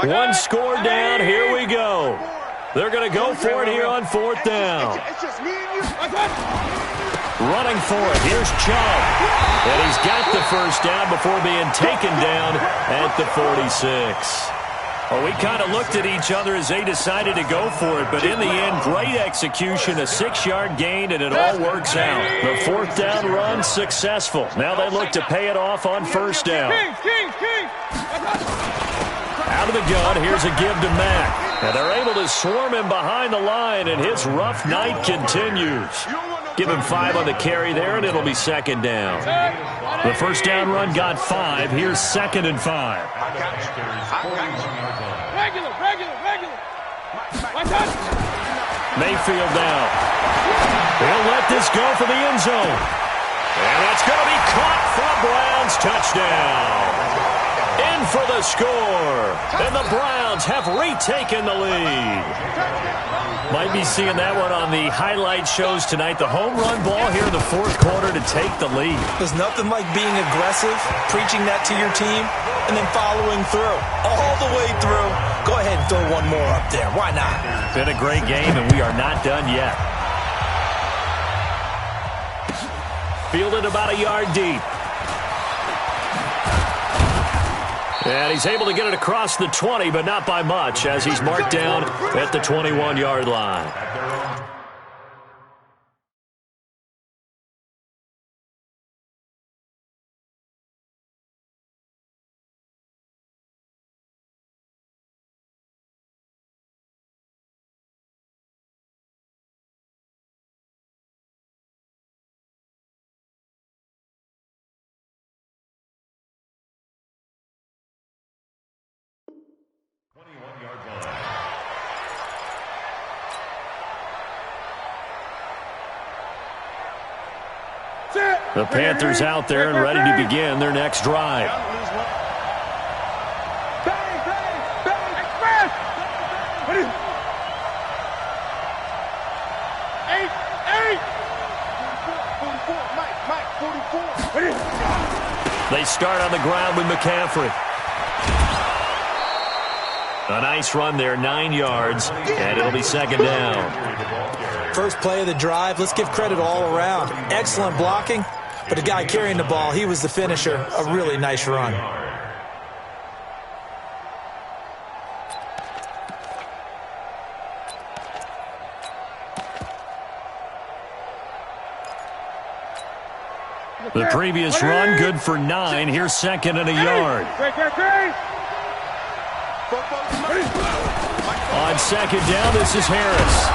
One score down. Here we go. They're going to go for it here on 4th down. Running for it. Here's Chubb. And he's got the 1st down before being taken down at the 46. Well, we kind of looked at each other as they decided to go for it, but in the end, great execution, a 6-yard gain, and it all works out. The 4th down run successful. Now they look to pay it off on 1st down. Out of the gun, here's a give to Mack. And they're able to swarm him behind the line, and his rough night continues. Give him 5 on the carry there, and it'll be 2nd down. The 1st down run got 5. Here's 2nd and 5. Regular. Mayfield down. He'll let this go for the end zone. And that's going to be caught for a Browns touchdown. In for the score. And the Browns have retaken the lead. Might be seeing that one on the highlight shows tonight. The home run ball here in the 4th quarter to take the lead. There's nothing like being aggressive, preaching that to your team, and then following through. All the way through. Go ahead and throw one more up there. Why not? Been a great game, and we are not done yet. Fielded about a yard deep. And he's able to get it across the 20, but not by much, as he's marked down at the 21-yard line. The Panthers out there and ready to begin their next drive. They start on the ground with McCaffrey. A nice run there, 9 yards, and it'll be 2nd down. First play of the drive, let's give credit all around. Excellent blocking, but the guy carrying the ball, he was the finisher. A really nice run. The previous run, good for 9. Here's 2nd and a yard. On 2nd down, this is Harris.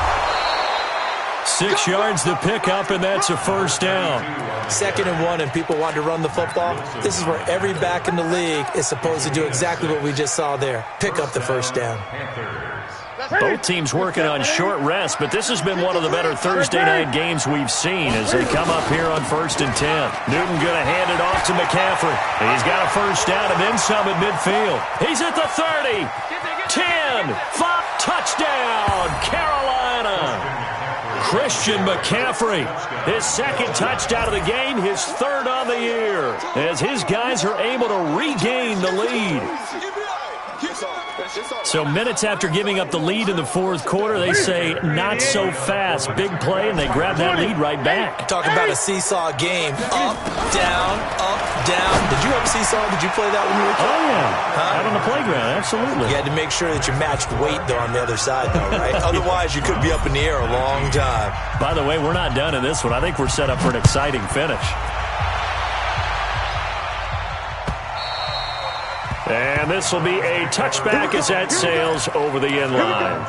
6 yards the pickup, and that's a 1st down. 2nd and 1, and people want to run the football. This is where every back in the league is supposed to do exactly what we just saw there. Pick up the 1st down. Both teams working on short rest, but this has been one of the better Thursday night games we've seen as they come up here on 1st and 10. Newton going to hand it off to McCaffrey. He's got a first down and then some at midfield. He's at the 30, 10, 5, touchdown, Carolina. Christian McCaffrey, his second touchdown of the game, his third on the year, as his guys are able to regain the lead. So minutes after giving up the lead in the fourth quarter, they say not so fast. Big play, and they grab that lead right back. Talk about a seesaw game. Up, down, up, down. Did you have a seesaw? Did you play that when you were a kid? Oh, yeah. Out on the playground, absolutely. You had to make sure that you matched weight, though, on the other side, though, right? Otherwise, you could be up in the air a long time. By the way, we're not done in this one. I think we're set up for an exciting finish. And this will be a touchback as that sails over the end line.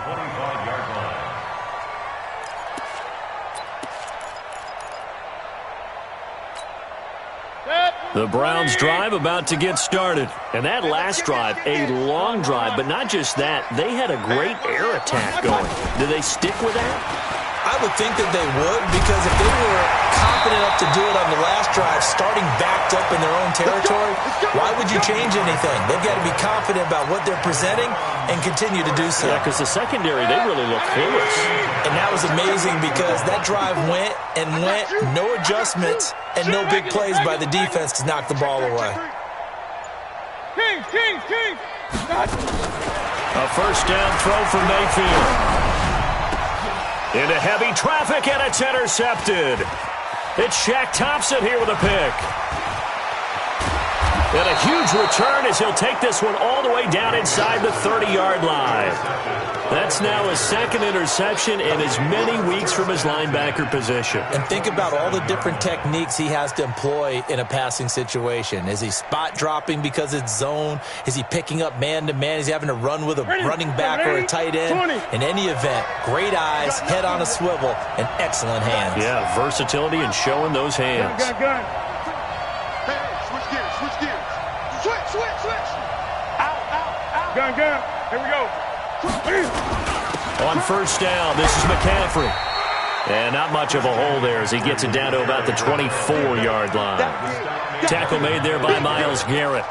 The Browns drive about to get started. And that last drive, a long drive, but not just that. They had a great air attack going. Do they stick with that? I would think that they would, because if they were confident enough to do it on the last drive, starting backed up in their own territory, why would you change anything? They've got to be confident about what they're presenting and continue to do so. Yeah, because the secondary, they really look clueless. And that was amazing because that drive went and went, no adjustments and no big plays by the defense to knock the ball away. A first down throw for Mayfield. Into heavy traffic, and it's intercepted. It's Shaq Thompson here with a pick. And a huge return as he'll take this one all the way down inside the 30-yard line. That's now his second interception in as many weeks from his linebacker position. And think about all the different techniques he has to employ in a passing situation. Is he spot dropping because it's zone? Is he picking up man-to-man? Is he having to run with a running back or a tight end? In any event, great eyes, head on a swivel, and excellent hands. Yeah, versatility and showing those hands. Gun. Hey, switch gears. Switch. Out. Gun. Here we go. On first down, this is McCaffrey. And not much of a hole there as he gets it down to about the 24-yard line. Tackle made there by Myles Garrett.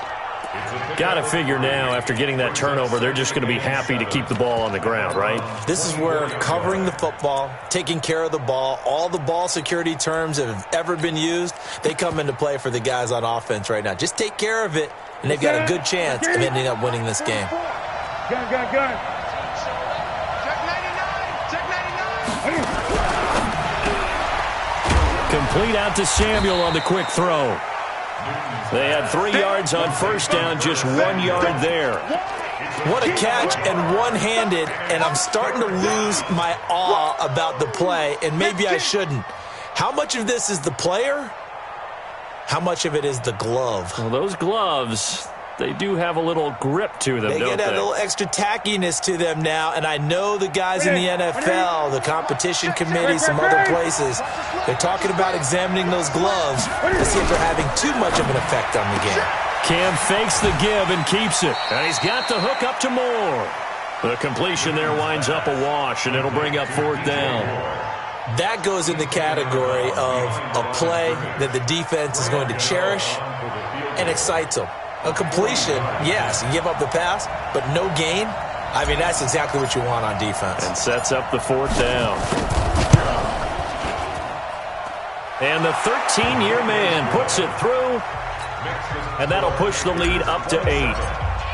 Got to figure now, after getting that turnover, they're just going to be happy to keep the ball on the ground, right? This is where covering the football, taking care of the ball, all the ball security terms that have ever been used, they come into play for the guys on offense right now. Just take care of it, and they've got a good chance of ending up winning this game. Gun. Complete out to Samuel on the quick throw. They had 3 yards on first down, just 1 yard there. What a catch, and one-handed, and I'm starting to lose my awe about the play, and maybe I shouldn't. How much of this is the player? How much of it is the glove? Well, those gloves, they do have a little grip to them, They don't get a they? little extra tackiness to them now, and I know the guys in the NFL, the competition committee, some other places, they're talking about examining those gloves to see if they're having too much of an effect on the game. Cam fakes the give and keeps it. And he's got the hook up to Moore. The completion there winds up a wash, and it'll bring up fourth down. That goes in the category of a play that the defense is going to cherish and excites them. A completion, yes, you give up the pass, but no gain. I mean, that's exactly what you want on defense. And sets up the fourth down. And the 13-year man puts it through, and that'll push the lead up to 8.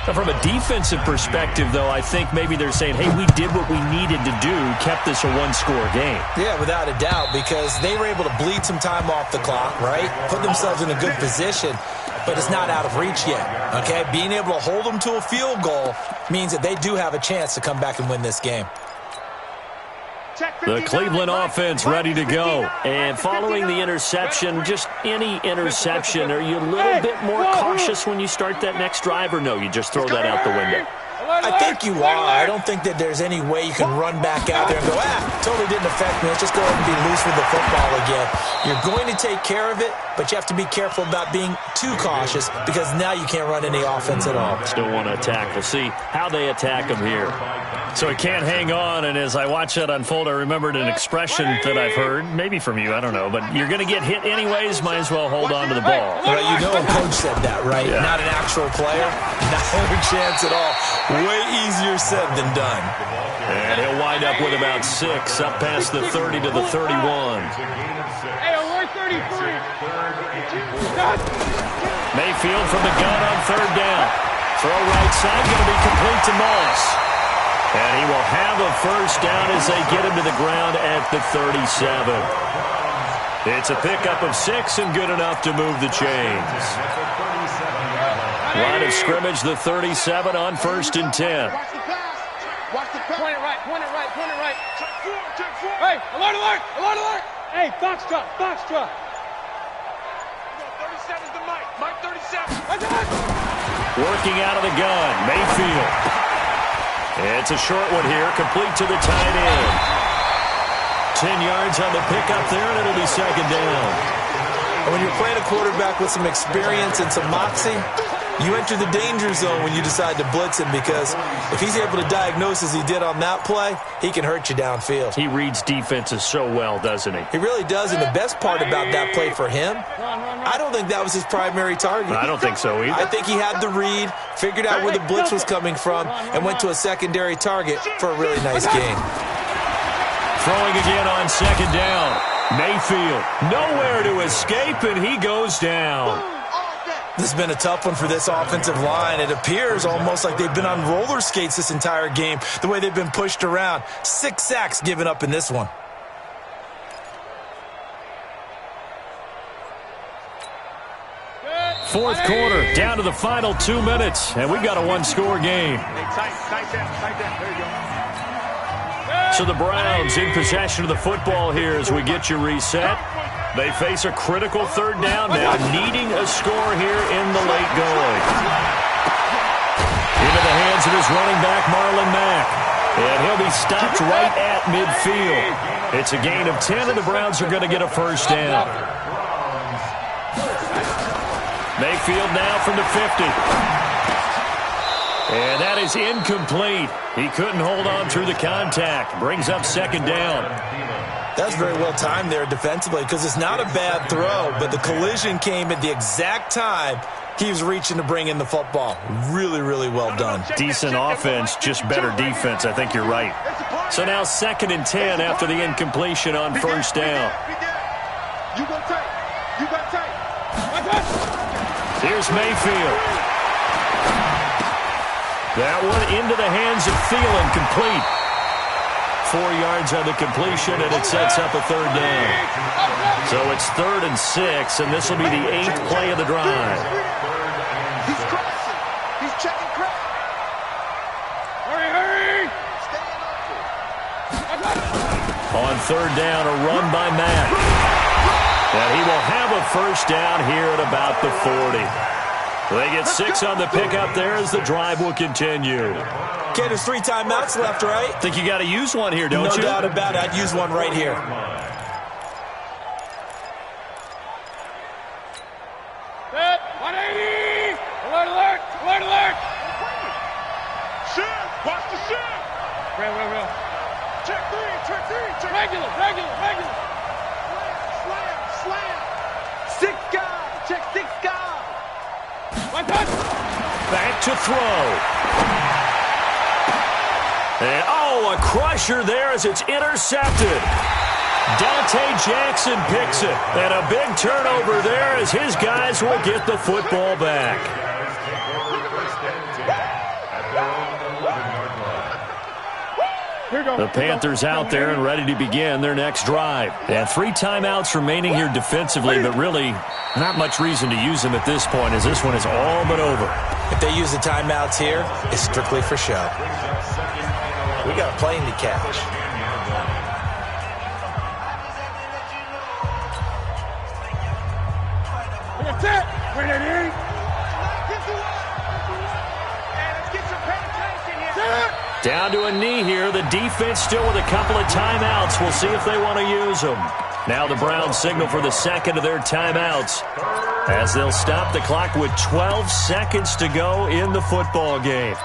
Now, from a defensive perspective, though, I think maybe they're saying, hey, we did what we needed to do, kept this a one-score game. Yeah, without a doubt, because they were able to bleed some time off the clock, right? Put themselves in a good position, but it's not out of reach yet, okay? Being able to hold them to a field goal means that they do have a chance to come back and win this game. The Cleveland offense ready to go. And following the interception, just any interception, are you a little bit more cautious when you start that next drive, or no, you just throw that out the window? I think you are. I don't think that there's any way you can run back out there and go, totally didn't affect me. Let's just go ahead and be loose with the football again. You're going to take care of it, but you have to be careful about being too cautious because now you can't run any offense at all. Still want to attack. We'll see how they attack him here. So he can't hang on, and as I watch that unfold, I remembered an expression that I've heard, maybe from you, I don't know, but you're going to get hit anyways, might as well hold on to the ball. Well, you know a coach said that, right? Yeah. Not an actual player. Not a chance at all. Way easier said than done. And he'll wind up with about 6, up past the 30 to the 31. Hey, alert 33. Mayfield from the gun on 3rd down. Throw right side, going to be complete to Moss. And he will have a first down as they get him to the ground at the 37. It's a pickup of 6 and good enough to move the chains. Line of scrimmage, the 37 on 1st and 10. Watch the pass. Watch the pass. Point it right, point it right, point it right. Check four. Hey, alert, alert, alert, alert. Hey, box truck, box truck. 37's the Mike. Mike 37. Working out of the gun, Mayfield. It's a short one here, complete to the tight end. 10 yards on the pickup there, and it'll be 2nd down. And when you're playing a quarterback with some experience and some moxie, you enter the danger zone when you decide to blitz him because if he's able to diagnose as he did on that play, he can hurt you downfield. He reads defenses so well, doesn't he? He really does, and the best part about that play for him, I don't think that was his primary target. I don't think so either. I think he had the read, figured out where the blitz was coming from, and went to a secondary target for a really nice game. Throwing again on 2nd down. Mayfield, nowhere to escape, and he goes down. This has been a tough one for this offensive line. It appears almost like they've been on roller skates this entire game, the way they've been pushed around. 6 sacks given up in this one. Fourth quarter, down to the final 2 minutes, and we've got a 1-score game. Hey, tight down. There you go. So the Browns in possession of the football here as we get you reset. They face a critical 3rd down now, needing a score here in the late going. Into the hands of his running back, Marlon Mack. And he'll be stopped right at midfield. It's a gain of 10, and the Browns are going to get a first down. Mayfield now from the 50. And that is incomplete. He couldn't hold on through the contact. Brings up 2nd down. That's very well timed there defensively because it's not a bad throw, but the collision came at the exact time he was reaching to bring in the football. Really, really well done. Decent offense, just better defense. I think you're right. So now 2nd and 10 after the incompletion on 1st down. You go tight. You got tight. Here's Mayfield. That one into the hands of Thielen, complete. 4 yards on the completion, and it sets up a 3rd down. So it's 3rd and 6, and this will be the 8th play of the drive. He's crashing. He's checking crack. Hurry! On 3rd down, a run by Mack. And he will have a first down here at about the 40. They get 6 on the pickup there as the drive will continue. Okay, there's 3 timeouts left, right? Think you got to use one here, don't you? No doubt about it. I'd use one right here. Set, 180! Alert, alert, alert, alert! Shift. Watch the shift. Real. Check 3. Regular. Slam. 6 guys. Check 6 guys. One touch. Back to throw. And, a crusher there as it's intercepted. Dante Jackson picks it. And a big turnover there as his guys will get the football back. The Panthers out there and ready to begin their next drive. And 3 timeouts remaining here defensively, but really not much reason to use them at this point as this one is all but over. If they use the timeouts here, it's strictly for show. We got a plane to catch. That's it. Ready. And let's get some penetration Down to a knee here. The defense still with a couple of timeouts. We'll see if they want to use them. Now the Browns signal for the second of their timeouts as they'll stop the clock with 12 seconds to go in the football game.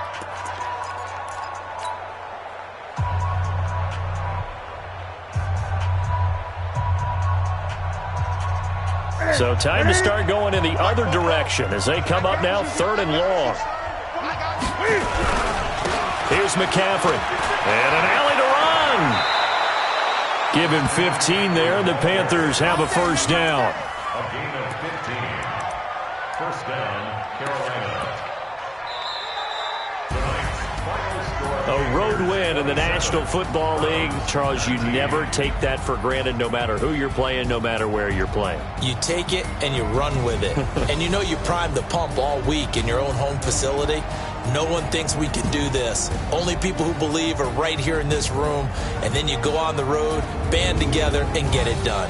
So time to start going in the other direction as they come up now 3rd and long. Here's McCaffrey. And an alley to run. Give him 15 there, and the Panthers have a first down. A gain of 15. First down, Carolina. A road win in the National Football League. Charles, you never take that for granted no matter who you're playing, no matter where you're playing. You take it and you run with it. And you know you primed the pump all week in your own home facility. No one thinks we can do this. Only people who believe are right here in this room. And then you go on the road, band together, and get it done.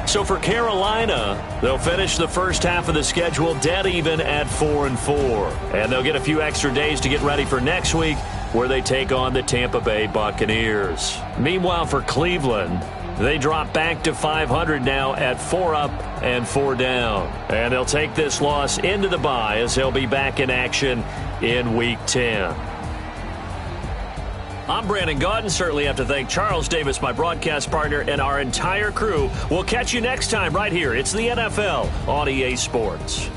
So for Carolina, they'll finish the first half of the schedule dead even at 4-4. And they'll get a few extra days to get ready for next week, where they take on the Tampa Bay Buccaneers. Meanwhile, for Cleveland, they drop back to 500 now at 4 up and 4 down. And they'll take this loss into the bye as they'll be back in action in Week 10. I'm Brandon Gaudin. Certainly have to thank Charles Davis, my broadcast partner, and our entire crew. We'll catch you next time right here. It's the NFL on EA Sports.